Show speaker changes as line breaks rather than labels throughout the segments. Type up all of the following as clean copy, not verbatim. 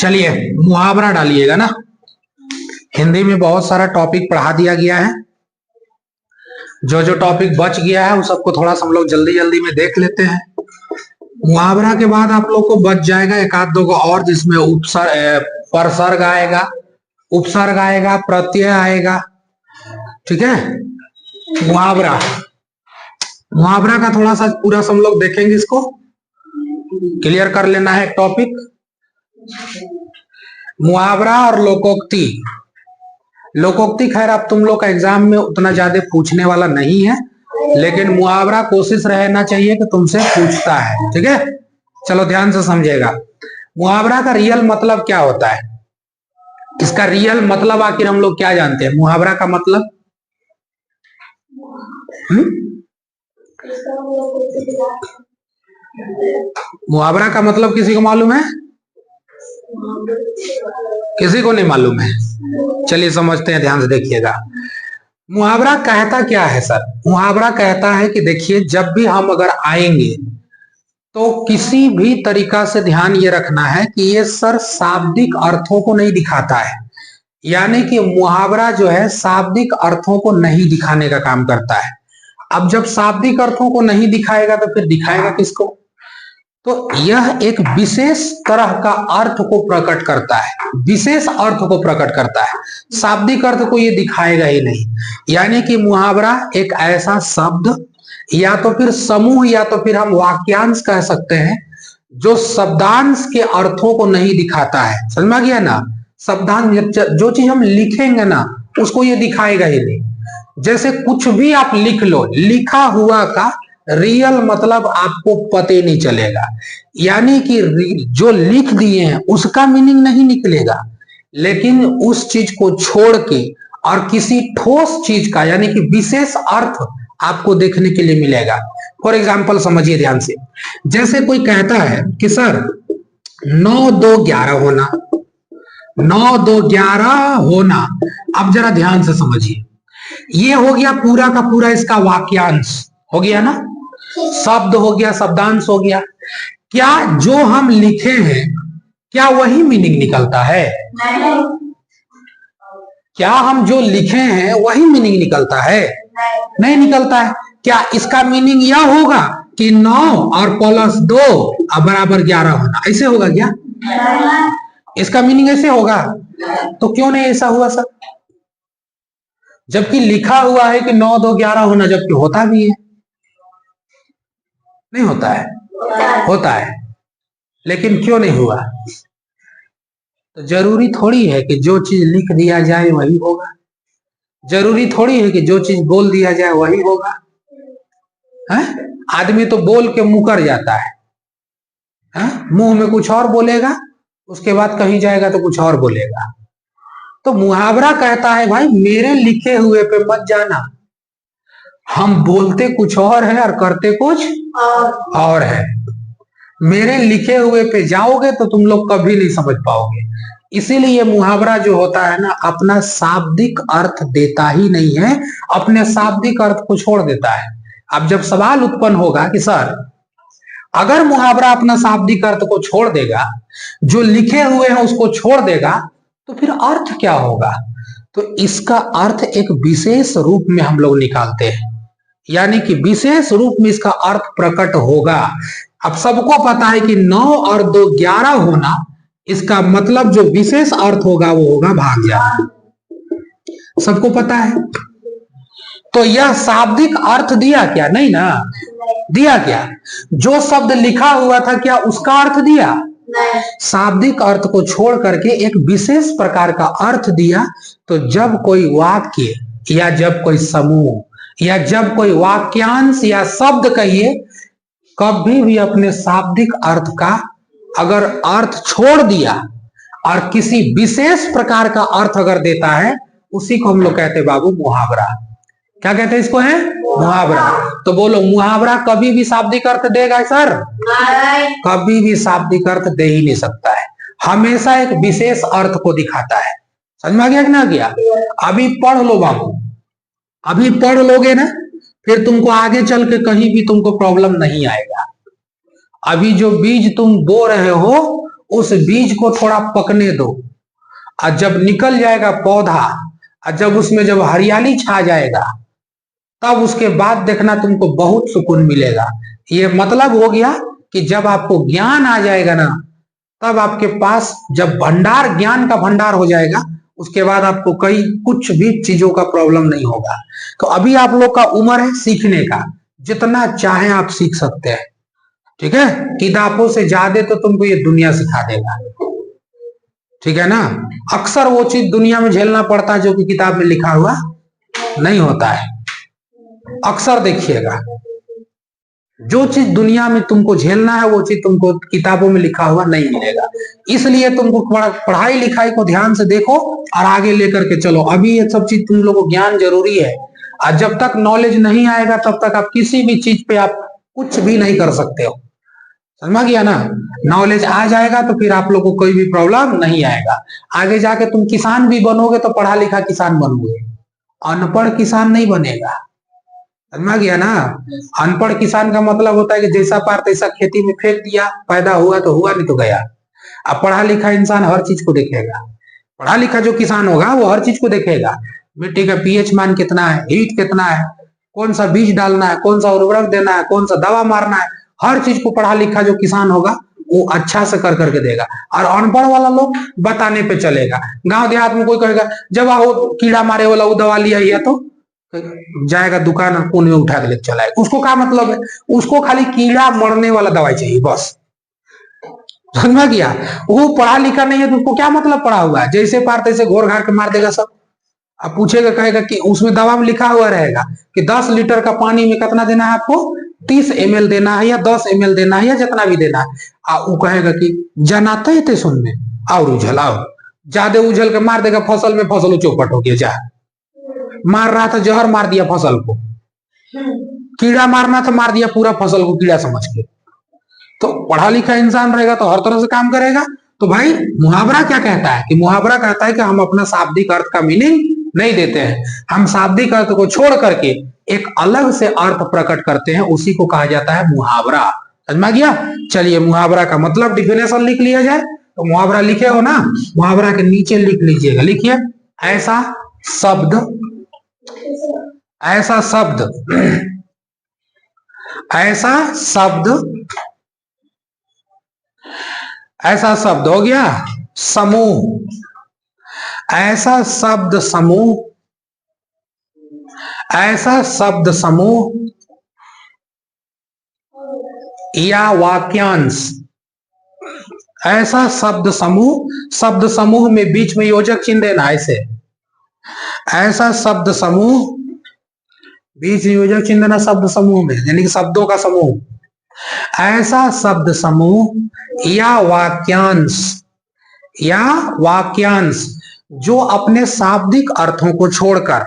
चलिए मुहावरा डालिएगा ना। हिंदी में बहुत सारा टॉपिक पढ़ा दिया गया है। जो जो टॉपिक बच गया है उस सबको थोड़ा सा हम लोग जल्दी जल्दी में देख लेते हैं। मुहावरा के बाद आप लोग को बच जाएगा एक आध दो को और, जिसमें परसर्ग आएगा, उपसर्ग आएगा, प्रत्यय आएगा। ठीक है। मुहावरा मुहावरा का थोड़ा सा पूरा हम लोग देखेंगे, इसको क्लियर कर लेना है। टॉपिक मुहावरा और लोकोक्ति। लोकोक्ति खैर अब तुम लोग का एग्जाम में उतना ज्यादा पूछने वाला नहीं है, लेकिन मुहावरा कोशिश रहना चाहिए कि तुमसे पूछता है। ठीक है, चलो ध्यान से समझिएगा। मुहावरा का रियल मतलब क्या होता है? इसका रियल मतलब आखिर हम लोग क्या जानते हैं? मुहावरा का मतलब मुहावरा का मतलब किसी को मालूम है? किसी को नहीं मालूम है? चलिए समझते हैं, ध्यान से देखिएगा। मुहावरा कहता क्या है सर? मुहावरा कहता है कि देखिए, जब भी हम अगर आएंगे तो किसी भी तरीका से ध्यान ये रखना है कि ये सर शाब्दिक अर्थों को नहीं दिखाता है। यानी कि मुहावरा जो है शाब्दिक अर्थों को नहीं दिखाने का काम करता है। अब जब शाब्दिक अर्थों को नहीं दिखाएगा तो फिर दिखाएगा किसको? तो यह एक विशेष तरह का अर्थ को प्रकट करता है, विशेष अर्थ को प्रकट करता है। शाब्दिक अर्थ को ये दिखाएगा ही नहीं। यानी कि मुहावरा एक ऐसा शब्द या तो फिर समूह या तो फिर हम वाक्यांश कह सकते हैं, जो शब्दांश के अर्थों को नहीं दिखाता है। समझ में आ गया ना? शब्दांश, जो चीज हम लिखेंगे ना उसको ये दिखाएगा ही नहीं। जैसे कुछ भी आप लिख लो, लिखा हुआ का रियल मतलब आपको पता नहीं चलेगा। यानी कि जो लिख दिए हैं उसका मीनिंग नहीं निकलेगा, लेकिन उस चीज को छोड़ के और किसी ठोस चीज का यानी कि विशेष अर्थ आपको देखने के लिए मिलेगा। फॉर एग्जाम्पल समझिए ध्यान से। जैसे कोई कहता है कि सर 9 2 11 होना, 9 2 11 होना। अब जरा ध्यान से समझिए, ये हो गया पूरा का पूरा इसका वाक्यांश हो गया ना, शब्द हो गया, शब्दांश हो गया। क्या जो हम लिखे हैं क्या वही मीनिंग निकलता है? नहीं। क्या हम जो लिखे हैं वही मीनिंग निकलता है? नहीं निकलता है। क्या इसका मीनिंग यह होगा कि 9 और प्लस 2 बराबर 11 होना, ऐसे होगा क्या? इसका मीनिंग ऐसे होगा? तो क्यों नहीं ऐसा हुआ सर? जबकि लिखा हुआ है कि 9 2 11 होना, जबकि होता भी है। नहीं होता है? होता है, लेकिन क्यों नहीं हुआ? तो जरूरी थोड़ी है कि जो चीज लिख दिया जाए वही होगा। जरूरी थोड़ी है कि जो चीज बोल दिया जाए वही होगा। है? आदमी तो बोल के मुकर जाता है, मुंह में कुछ और बोलेगा, उसके बाद कहीं जाएगा तो कुछ और बोलेगा। तो मुहावरा कहता है भाई मेरे लिखे हुए पे मत जाना, हम बोलते कुछ और है और करते कुछ और है। मेरे लिखे हुए पे जाओगे तो तुम लोग कभी नहीं समझ पाओगे। इसीलिए मुहावरा जो होता है ना, अपना शाब्दिक अर्थ देता ही नहीं है, अपने शाब्दिक अर्थ को छोड़ देता है। अब जब सवाल उत्पन्न होगा कि सर अगर मुहावरा अपना शाब्दिक अर्थ को छोड़ देगा, जो लिखे हुए हैं उसको छोड़ देगा, तो फिर अर्थ क्या होगा? तो इसका अर्थ एक विशेष रूप में हम लोग निकालते हैं, यानी कि विशेष रूप में इसका अर्थ प्रकट होगा। अब सबको पता है कि 9 और 2 11 होना, इसका मतलब जो विशेष अर्थ होगा वो होगा भाग्य। सबको पता है। तो यह शाब्दिक अर्थ दिया क्या? नहीं ना। दिया क्या? जो शब्द लिखा हुआ था क्या उसका अर्थ दिया? नहीं। शाब्दिक अर्थ को छोड़ करके एक विशेष प्रकार का अर्थ दिया। तो जब कोई वाक्य या जब कोई समूह या जब कोई वाक्यांश या शब्द कहिए, कभी भी अपने शाब्दिक अर्थ का अगर अर्थ छोड़ दिया और किसी विशेष प्रकार का अर्थ अगर देता है, उसी को हम लोग कहते हैं बाबू मुहावरा। क्या कहते हैं इसको? है मुहावरा। तो बोलो, मुहावरा कभी भी शाब्दिक अर्थ देगा सर? नहीं। कभी भी शाब्दिक अर्थ दे ही नहीं सकता है, हमेशा एक विशेष अर्थ को दिखाता है। समझ में आ गया कि ना गया? अभी पढ़ लो बाबू, अभी पढ़ लोगे ना, फिर तुमको आगे चल के कहीं भी तुमको प्रॉब्लम नहीं आएगा। अभी जो बीज तुम बो रहे हो उस बीज को थोड़ा पकने दो, और जब निकल जाएगा पौधा, और जब उसमें जब हरियाली छा जाएगा, तब उसके बाद देखना तुमको बहुत सुकून मिलेगा। ये मतलब हो गया कि जब आपको ज्ञान आ जाएगा ना, तब आपके पास जब भंडार, ज्ञान का भंडार हो जाएगा, उसके बाद आपको कई कुछ भी चीजों का प्रॉब्लम नहीं होगा। तो अभी आप लोग का उम्र है सीखने का, जितना चाहे आप सीख सकते हैं, ठीक है। किताबों से ज्यादा तो तुमको ये दुनिया सिखा देगा, ठीक है ना। अक्सर वो चीज दुनिया में झेलना पड़ता है जो कि किताब में लिखा हुआ नहीं होता है। अक्सर देखिएगा, जो चीज दुनिया में तुमको झेलना है वो चीज तुमको किताबों में लिखा हुआ नहीं मिलेगा। इसलिए तुमको पढ़ाई लिखाई को ध्यान से देखो और आगे लेकर के चलो। अभी ये सब चीज तुम लोगों को ज्ञान जरूरी है, और जब तक नॉलेज नहीं आएगा तब तक आप किसी भी चीज पे आप कुछ भी नहीं कर सकते हो, समझ गया ना। नॉलेज आ जाएगा तो फिर आप लोग को कोई भी प्रॉब्लम नहीं आएगा। आगे जाके तुम किसान भी बनोगे तो पढ़ा लिखा किसान बनोगे, अनपढ़ किसान नहीं बनेगा, समझ गया ना। अनपढ़ किसान का मतलब होता है कि जैसा पार तैसा खेती में फेंक दिया, पैदा हुआ तो हुआ, नहीं तो गया। अब पढ़ा लिखा इंसान हर चीज को देखेगा। पढ़ा लिखा जो किसान होगा वो हर चीज को देखेगा, मिट्टी का पीएच मान कितना है, हीट कितना है, कौन सा बीज डालना है, कौन सा उर्वरक देना है, कौन सा दवा मारना है, हर चीज को पढ़ा लिखा जो किसान होगा वो अच्छा से कर करके देगा। और अनपढ़ वाला लोग बताने पे चलेगा। गांव देहात में कोई कहेगा जब आओ कीड़ा मारे वाला वो दवा लिया है, तो जाएगा दुकान कोने में उठा के लेके चला है। उसको क्या मतलब है, उसको खाली कीड़ा मरने वाला दवाई चाहिए बस, समझ में गया। वो पढ़ा लिखा नहीं है तो उसको क्या मतलब पढ़ा हुआ है, जैसे पार तैसे घोर घाट के मार देगा सब। अब पूछेगा कहेगा कि उसमें दवा में लिखा हुआ रहेगा कि 10 लीटर का पानी में कितना देना है आपको, 30 ml देना है या 10 ml देना है या जितना भी देना है। वो कहेगा कि जनाते थे सुनने और उछल आओ, ज्यादा उछल के मार देगा फसल में, फसल चौपट हो गया। जा मार रहा था जहर मार दिया फसल को, कीड़ा मारना था मार दिया पूरा फसल को कीड़ा समझ के। तो पढ़ा लिखा इंसान रहेगा तो हर तरह से काम करेगा। तो भाई मुहावरा क्या कहता है कि मुहावरा कहता है कि हम अपना शाब्दिक अर्थ का मीनिंग नहीं देते हैं, हम शाब्दिक अर्थ को छोड़ करके एक अलग से अर्थ प्रकट करते हैं, उसी को कहा जाता है मुहावरा। समझ में गया। चलिए मुहावरा का मतलब डिफिनेशन लिख लिया जाए। तो मुहावरा लिखे हो ना, मुहावरा के नीचे लिख लीजिएगा, लिखिए ऐसा शब्द, ऐसा शब्द, ऐसा शब्द, ऐसा शब्द हो गया समूह, ऐसा शब्द समूह, ऐसा शब्द समूह या वाक्यांश, ऐसा शब्द समूह, शब्द समूह में बीच में योजक चिन्ह देना ऐसे, ऐसा शब्द समूह बीच में योजक चिन्ह देना शब्द समूह में, यानी कि शब्दों का समूह, ऐसा शब्द समूह या वाक्यांश, या वाक्यांश जो अपने शाब्दिक अर्थों को छोड़कर,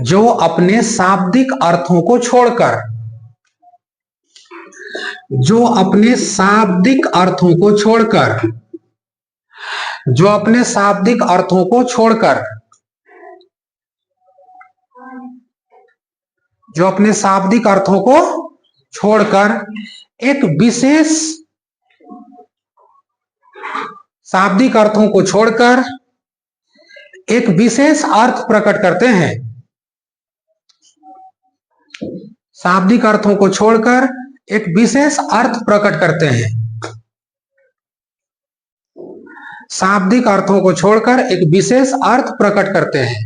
जो अपने शाब्दिक अर्थों को छोड़कर, जो अपने शाब्दिक अर्थों को छोड़कर, जो अपने शाब्दिक अर्थों को छोड़कर, जो अपने शाब्दिक अर्थों को छोड़कर एक विशेष, शाब्दिक अर्थों को छोड़कर एक विशेष अर्थ प्रकट करते हैं, शाब्दिक अर्थों को छोड़कर एक विशेष अर्थ प्रकट करते हैं, शाब्दिक अर्थों को छोड़कर एक विशेष अर्थ प्रकट करते हैं,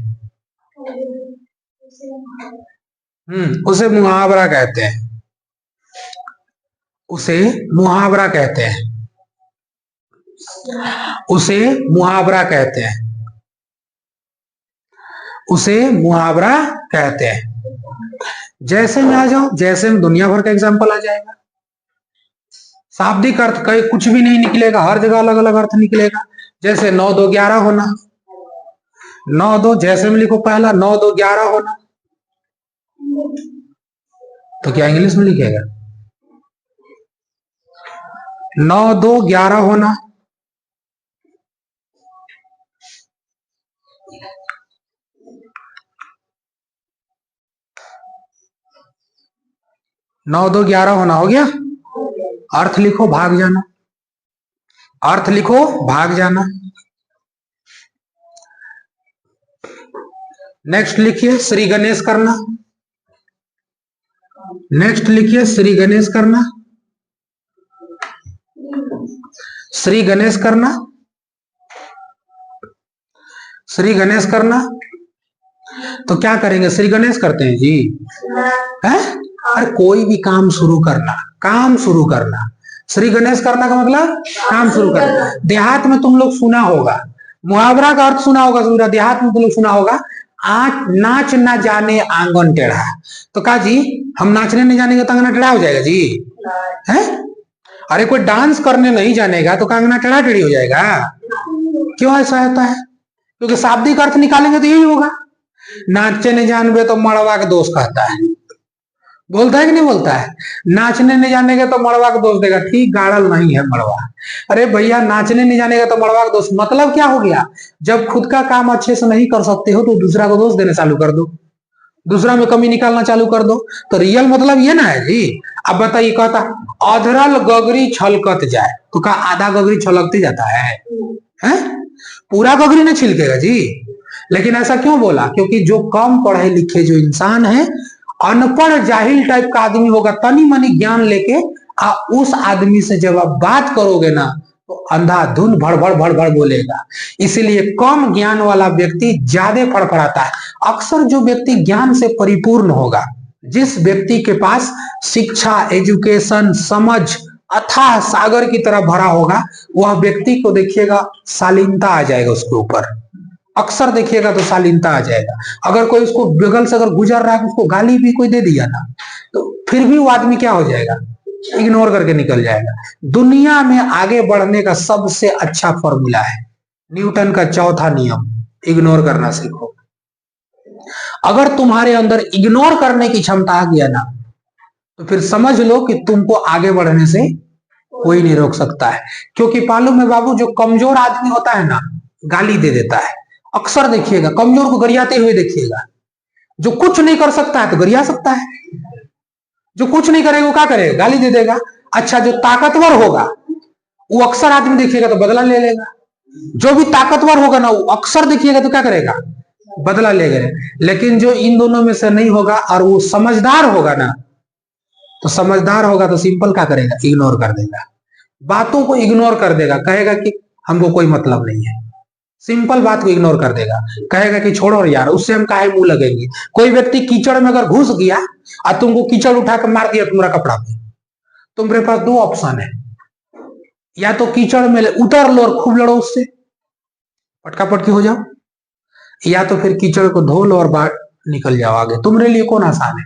उसे मुहावरा कहते हैं, उसे मुहावरा कहते हैं, उसे मुहावरा कहते हैं, उसे मुहावरा कहते हैं। जैसे में आ जाओ, जैसे में दुनिया भर का एग्जाम्पल आ जाएगा। शाब्दिक अर्थ कहीं कुछ भी नहीं निकलेगा, हर जगह अलग अलग अर्थ निकलेगा। जैसे 9 2 11 होना, 9 2 जैसे में लिखो पहला 9 2 11 होना, तो क्या इंग्लिश में लिखेगा 9 2 11 होना, 9 2 11 होना हो गया। अर्थ लिखो भाग जाना, अर्थ लिखो भाग जाना। नेक्स्ट लिखिए श्री गणेश करना, नेक्स्ट लिखिए श्री गणेश करना, श्री गणेश करना, श्री गणेश करना। तो क्या करेंगे, श्री गणेश करते हैं जी है? अरे कोई भी काम शुरू करना, काम शुरू करना, श्री गणेश करना का मतलब काम शुरू करना। देहात में तुम लोग सुना होगा, मुहावरा का अर्थ सुना होगा, पूरा देहात में तुम लोग सुना होगा, नाच ना जाने आंगन टेढ़ा। तो कहा जी हम नाचने नहीं जानेंगे तो आंगना टेढ़ा हो जाएगा जी है? अरे कोई डांस करने नहीं जानेगा तो आंगना टेढ़ा टेढ़ी हो जाएगा? क्यों ऐसा होता है? क्योंकि शाब्दिक अर्थ निकालेंगे तो यही होगा। नाचने नहीं जानबे तो मड़वा का दोष कहता है, बोलता है कि नहीं बोलता है? नाचने नहीं जानेगा तो मड़वा का दोष देगा, ठीक गाड़ल नहीं है मड़वा। अरे भैया नाचने नहीं जानेगा तो मड़वा का दोष, मतलब क्या हो गया? जब खुद का काम अच्छे से नहीं कर सकते हो तो दूसरा को दोष देना चालू कर दो, दूसरा में कमी निकालना चालू कर दो। तो रियल मतलब ये ना है जी। अब बताइए, कहता अधरल गगरी छलकत जाए, तो क्या आधा गगरी छलकती जाता है? पूरा गगरी नहीं छिलकेगा जी। लेकिन ऐसा क्यों बोला? क्योंकि जो कम पढ़े लिखे जो इंसान है, अनपढ़ जाहिल टाइप का आदमी होगा, तनी मनी ज्ञान लेके उस आदमी से जब आप बात करोगे ना तो अंधाधुंध भड़बड़ भड़बड़ बोलेगा। इसीलिए कम ज्ञान वाला व्यक्ति ज्यादा फड़फड़ाता है। अक्सर जो व्यक्ति ज्ञान से परिपूर्ण होगा, जिस व्यक्ति के पास शिक्षा, एजुकेशन, समझ अथाह सागर की तरह भरा होगा, वह व्यक्ति को देखिएगा शालीनता आ जाएगा उसके ऊपर। अक्सर देखिएगा तो शालीनता आ जाएगा। अगर कोई उसको बगल से अगर गुजर रहा है, उसको गाली भी कोई दे दिया ना, तो फिर भी वो आदमी क्या हो जाएगा? इग्नोर करके निकल जाएगा। दुनिया में आगे बढ़ने का सबसे अच्छा फॉर्मूला है न्यूटन का चौथा नियम, इग्नोर करना सीखो। अगर तुम्हारे अंदर इग्नोर करने की क्षमता आ गया ना, तो फिर समझ लो कि तुमको आगे बढ़ने से कोई नहीं रोक सकता है। क्योंकि मालूम है बाबू, जो कमजोर आदमी होता है ना, गाली दे देता है। अक्सर देखिएगा कमजोर को गरियाते हुए देखिएगा। जो कुछ नहीं कर सकता है तो गरिया सकता है, जो कुछ नहीं करेगा वो क्या करेगा? गाली दे देगा। अच्छा, जो ताकतवर होगा वो अक्सर आदमी देखिएगा तो बदला ले लेगा। जो भी ताकतवर होगा ना, वो अक्सर देखिएगा तो क्या करेगा? बदला लेगा। लेकिन जो इन दोनों में से नहीं होगा और वो समझदार होगा ना, तो समझदार होगा तो सिंपल क्या करेगा? इग्नोर कर देगा, बातों को इग्नोर कर देगा। कहेगा कि हमको कोई मतलब नहीं है, सिंपल बात को इग्नोर कर देगा। कहेगा कि छोड़ो यार, उससे हम काहे मुंह लगेंगे। कोई व्यक्ति कीचड़ में अगर घुस गया और तुमको कीचड़ उठा कर मार दिया तुम्हारा कपड़ा पे, तुम्हारे पास दो ऑप्शन है, या तो कीचड़ में उतर लो और खूब लड़ो उससे, पटका पटकी हो जाओ, या तो फिर कीचड़ को धो लो और बाहर निकल जाओ आगे। तुम्हारे लिए कौन आसान है?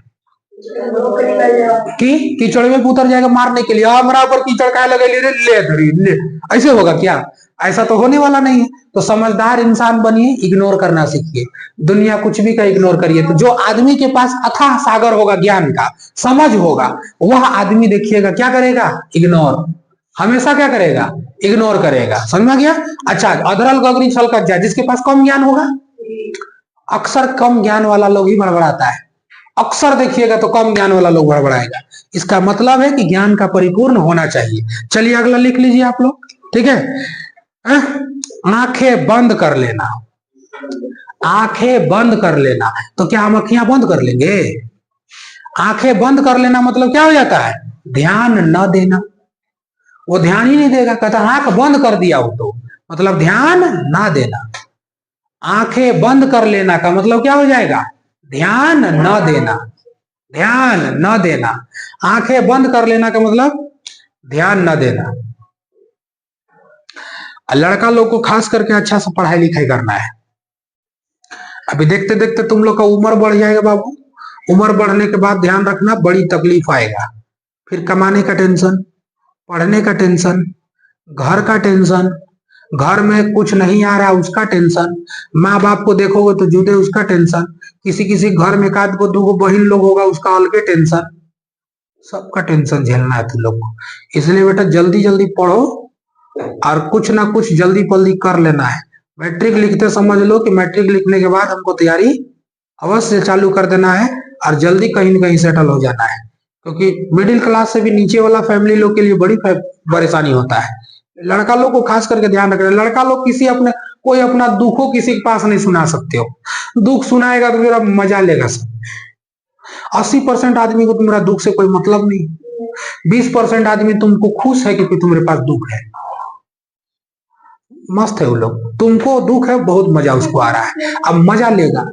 कि कीचड़ में उतर जाएगा मारने के लिए, हमारा ऊपर कीचड़ का लगे ले, ऐसे होगा क्या? ऐसा तो होने वाला नहीं है। तो समझदार इंसान बनिए, इग्नोर करना सीखिए। दुनिया कुछ भी का इग्नोर करिए। तो जो आदमी के पास अथाह सागर होगा, ज्ञान का समझ होगा, वह आदमी देखिएगा क्या करेगा? इग्नोर। हमेशा क्या करेगा? इग्नोर करेगा। समझ में गया? अच्छा, अधरल गगरी छलकत जाए, जिसके पास कम ज्ञान होगा, अक्सर कम ज्ञान वाला लोग ही बड़बड़ाता है। अक्सर देखिएगा तो कम ज्ञान वाला लोग बड़बड़ाएगा। इसका मतलब है कि ज्ञान का परिपूर्ण होना चाहिए। चलिए अगला लिख लीजिए आप लोग, ठीक है? आंखें बंद कर लेना, आंखें बंद कर लेना। तो क्या हम आंखें बंद कर लेंगे? आंखें बंद कर लेना मतलब क्या हो जाता है? ध्यान न देना। वो ध्यान ही नहीं देगा, कहता आंख बंद कर दिया, वो तो मतलब ध्यान ना देना। आंखें बंद कर लेना का मतलब क्या हो जाएगा? ध्यान न देना, ध्यान न देना। आंखें बंद कर लेना का मतलब ध्यान न देना। लड़का लोग को खास करके अच्छा से पढ़ाई लिखाई करना है। अभी देखते देखते तुम लोग का उम्र बढ़ जाएगा बाबू। उम्र बढ़ने के बाद ध्यान रखना, बड़ी तकलीफ आएगा। फिर कमाने का टेंशन, पढ़ने का टेंशन, घर का टेंशन, घर में कुछ नहीं आ रहा उसका टेंशन, माँ बाप को देखोगे तो जुदे उसका टेंशन, किसी किसी घर में एक को दो बहन लोग होगा उसका अलगे टेंशन, सबका टेंशन झेलना है तुम लोग को। इसलिए बेटा जल्दी जल्दी पढ़ो और कुछ ना कुछ जल्दी जल्दी कर लेना है। मैट्रिक लिखते समझ लो कि मैट्रिक लिखने के बाद हमको तैयारी अवश्य चालू कर देना है और जल्दी कहीं न कहीं सेटल हो जाना है। क्योंकि मिडिल क्लास से भी नीचे वाला फैमिली लोग के लिए बड़ी परेशानी होता है। लड़का लोग को खास करके ध्यान रखना, लड़का लोग किसी अपने कोई अपना दुखों किसी के पास नहीं सुना सकते हो। दुख सुनाएगा तो फिर अब मजा लेगा सब। 80% आदमी को तुम्हारा दुख से कोई मतलब नहीं, 20% आदमी तुमको खुश है क्योंकि तुम्हारे पास दुख है, मस्त है वो लोग। तुमको दुख है, बहुत मजा उसको आ रहा है, अब मजा लेगा।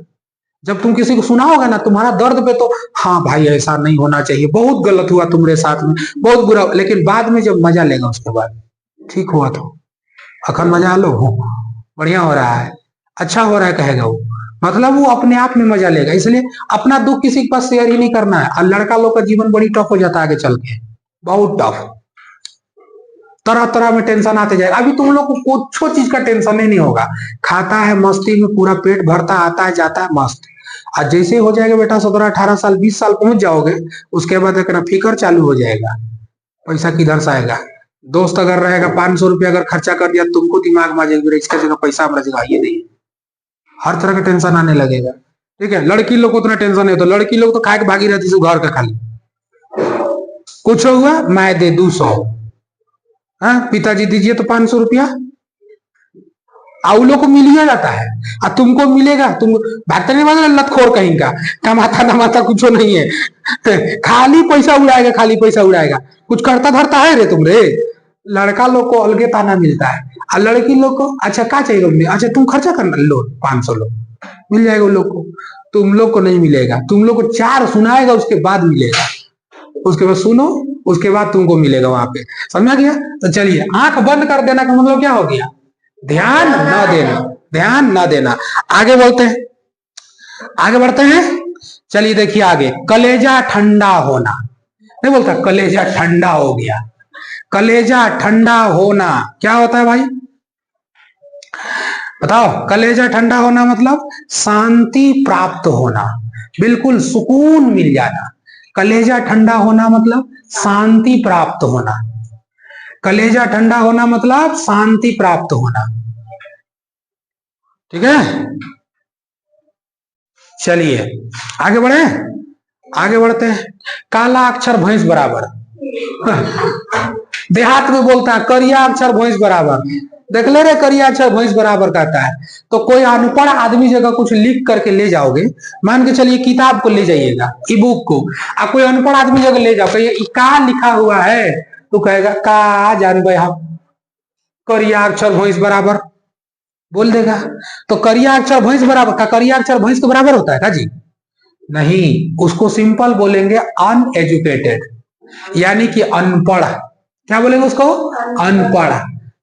जब तुम किसी को सुनाओगे ना तुम्हारा दर्द पे, तो हाँ भाई ऐसा नहीं होना चाहिए, बहुत गलत हुआ तुम्हारे साथ में, बहुत बुरा, लेकिन बाद में जब मजा लेगा उसके बाद ठीक हुआ तो अखन मजा लो, बढ़िया हो रहा है, अच्छा हो रहा है कहेगा वो, मतलब वो अपने आप में मजा लेगा। इसलिए अपना दुख किसी के पास शेयर ही नहीं करना है। और लड़का लोग का जीवन बड़ी टफ हो जाता है आगे चल के, बहुत टफ, तरह तरह में टेंशन आते जाएगा। अभी तुम लोग को कुछ चीज का टेंशन ही नहीं होगा, खाता है मस्ती में पूरा पेट भरता, आता है जाता है मस्त। और जैसे हो जाएगा बेटा 17-18 साल 20 साल पहुंच जाओगे, उसके बाद एक फिक्र चालू हो जाएगा, पैसा किधर से आएगा। दोस्त अगर रहेगा 500 रुपया अगर खर्चा कर दिया, तुमको दिमाग में आ जाएगा इसका जगह पैसा हमारा जगह ये नहीं, हर तरह का टेंशन आने लगेगा। ठीक है, लड़की लोग को उतना टेंशन नहीं, तो लड़की लोग तो खाए के भागी रहती है घर का, खाली कुछ हुआ मैं दे 200, हाँ पिताजी दीजिए तो 500 रुपया, आउलो को मिल ही जाता है। और तुमको मिलेगा, तुम भागते नहीं भागे लतखोर कहीं का, कमाता नमाता कुछ नहीं है, खाली पैसा उड़ाएगा, खाली पैसा उड़ाएगा, कुछ करता धरता है रे तुम रे। लड़का लोग को अलगे ताना मिलता है, और लड़की लोग को अच्छा क्या चाहिए, अच्छा तुम खर्चा करना लो 500 लो, मिल जाएगा उन लोग को, तुम लोग को नहीं मिलेगा। तुम लोग को 4 सुनाएगा उसके बाद मिलेगा, उसके बाद सुनो उसके बाद तुमको मिलेगा वहां पे, समझा गया। तो चलिए आंख बंद कर देना का मतलब क्या हो गया, ध्यान न देना, ध्यान न देना। आगे बोलते हैं, आगे बढ़ते हैं। चलिए देखिए आगे, कलेजा ठंडा होना, नहीं बोलता कलेजा ठंडा हो गया, कलेजा ठंडा होना क्या होता है भाई बताओ। कलेजा ठंडा होना मतलब शांति प्राप्त होना, बिल्कुल सुकून मिल जाना। कलेजा ठंडा होना मतलब शांति प्राप्त होना, कलेजा ठंडा होना मतलब शांति प्राप्त होना, ठीक है। चलिए आगे बढ़े, आगे बढ़ते हैं। काला अक्षर भैंस बराबर, देहात में बोलता है करिया अक्षर भैंस बराबर, देख ले रे करिया अक्षर भैंस बराबर कहता है। तो कोई अनपढ़ आदमी जगह कुछ लिख करके ले जाओगे, मान के चलिए किताब को ले जाइएगा, ई बुक को, और कोई अनपढ़ आदमी जगह ले जाओ, कहिए का लिखा हुआ है, तो कहेगा का जान भाई हम, करिया अक्षर भैंस बराबर बोल देगा। तो करिया अक्षर भैंस बराबर का, करिया अक्षर भैंस के बराबर होता है का जी, नहीं, उसको सिंपल बोलेंगे अनएजुकेटेड, यानी कि अनपढ़। क्या बोलेंगे उसको, अनपढ़।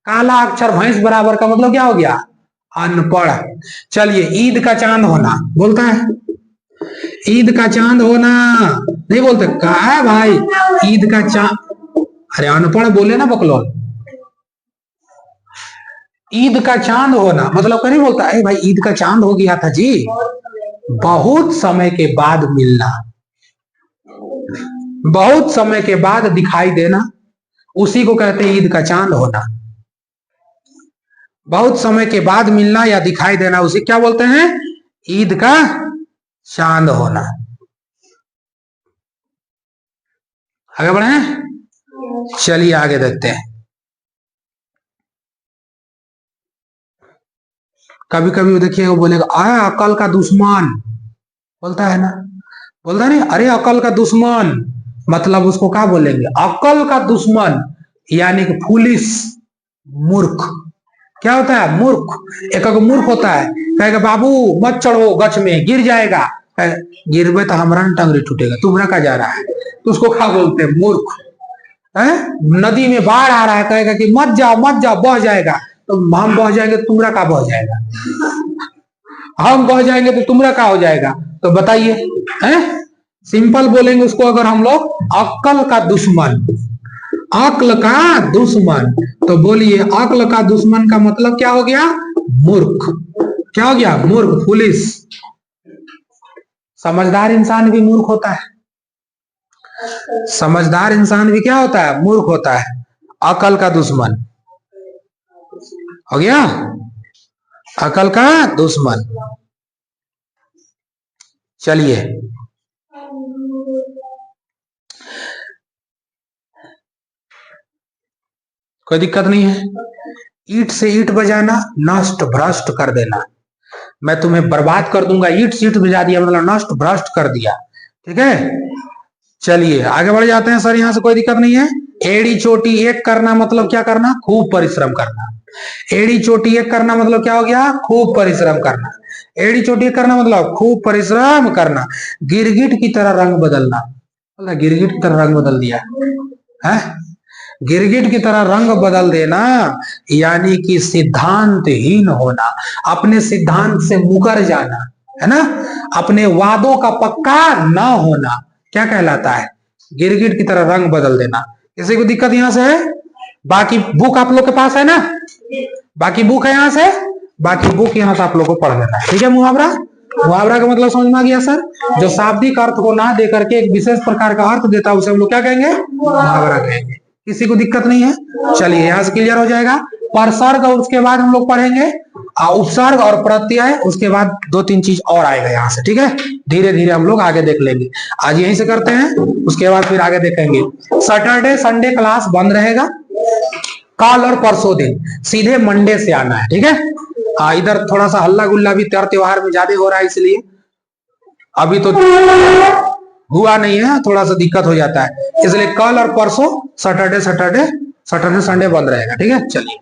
काला अक्षर भैंस बराबर का मतलब क्या हो गया, अनपढ़। चलिए ईद का चांद होना बोलता है, ईद का चांद होना नहीं बोलते, कहा है भाई ईद का चांद, अरे अनपढ़ बोले ना बकलोल। ईद का चांद होना मतलब क्या नहीं बोलता है भाई ईद का चांद हो गया था जी, बहुत समय के बाद मिलना, बहुत समय के बाद दिखाई देना, उसी को कहते हैं ईद का चांद होना। बहुत समय के बाद मिलना या दिखाई देना, उसे क्या बोलते हैं, ईद का चांद होना। आगे बढ़े, चलिए आगे देखते हैं। कभी कभी देखिए वो बोलेगा अरे अकल का दुश्मन, बोलता है ना, बोलता नहीं अरे अकल का दुश्मन, मतलब उसको क्या बोलेंगे, अकल का दुश्मन, यानी कि फुलिश, मूर्ख। क्या होता है मूर्ख, एक मूर्ख होता है, कहेगा बाबू मत चढ़ो गछ में गिर जाएगा, गिरबे तो हमारा टंगरी टूटेगा, तुम्हारा का जा रहा है, तो उसको क्या बोलते हैं मूर्ख है। नदी में बाढ़ आ रहा है, कहेगा कि मत जाओ बह जाएगा, तो हम बह जाएंगे तो तुम्हारा का बह जाएगा, हम बह जाएंगे तो तुम्हारा का हो जाएगा, तो बताइए हैं। सिंपल बोलेंगे उसको अगर हम लोग, अक्ल का दुश्मन, अक्ल का दुश्मन, तो बोलिए अक्ल का दुश्मन का मतलब क्या हो गया, मूर्ख। क्या हो गया, मूर्ख, फुलिश। समझदार इंसान भी मूर्ख होता है, समझदार इंसान भी क्या होता है, मूर्ख होता है। अकल का दुश्मन हो गया, अकल का दुश्मन। चलिए कोई दिक्कत नहीं है। ईट से ईट बजाना, नष्ट भ्रष्ट कर देना, मैं तुम्हें बर्बाद कर दूंगा, ईट से ईट बजा दिया मतलब नष्ट भ्रष्ट कर दिया। ठीक है, चलिए आगे बढ़ जाते हैं सर, यहां से कोई दिक्कत नहीं है। एड़ी चोटी एक करना मतलब क्या करना, खूब परिश्रम करना। एड़ी चोटी एक करना मतलब क्या हो गया, खूब परिश्रम करना। एड़ी चोटी एक करना मतलब खूब परिश्रम करना। गिरगिट की तरह रंग बदलना, मतलब गिरगिट की तरह रंग बदल दिया है, गिरगिट की तरह रंग बदल देना, यानी कि सिद्धांतहीन होना, अपने सिद्धांत से मुकर जाना, है ना, अपने वादों का पक्का ना होना, क्या कहलाता है, गिरगिट की तरह रंग बदल देना। किसी को दिक्कत यहां से है? बाकी बुक आप लोग के पास है ना, बाकी बुक है यहां से, बाकी बुक यहां से आप लोग को पढ़ लेना है। ठीक है, मुहावरा, मुहावरा का मतलब समझ में आ गया सर, जो शाब्दिक अर्थ को ना दे करके एक विशेष प्रकार का अर्थ देता है उसे हम लोग क्या कहेंगे, मुहावरा कहेंगे। किसी को दिक्कत नहीं है? चलिए यहां से क्लियर हो जाएगा। परसर्ग और उसके बाद हम लोग पढ़ेंगे उपसर्ग और प्रत्यय, उसके बाद दो तीन चीज और आएगा यहां से। ठीक है, धीरे धीरे हम लोग आगे देख लेंगे। आज यहीं से करते हैं, उसके बाद फिर आगे देखेंगे। सैटरडे संडे क्लास बंद रहेगा, कल और परसों दिन सीधे मंडे से आना है। ठीक है, इधर थोड़ा सा हल्ला गुल्ला भी त्योहार में ज्यादा हो रहा है, इसलिए अभी तो हुआ नहीं है, थोड़ा सा दिक्कत हो जाता है, इसलिए कल और परसों सैटरडे सैटरडे सैटरडे संडे बंद रहेगा। ठीक है, चलिए।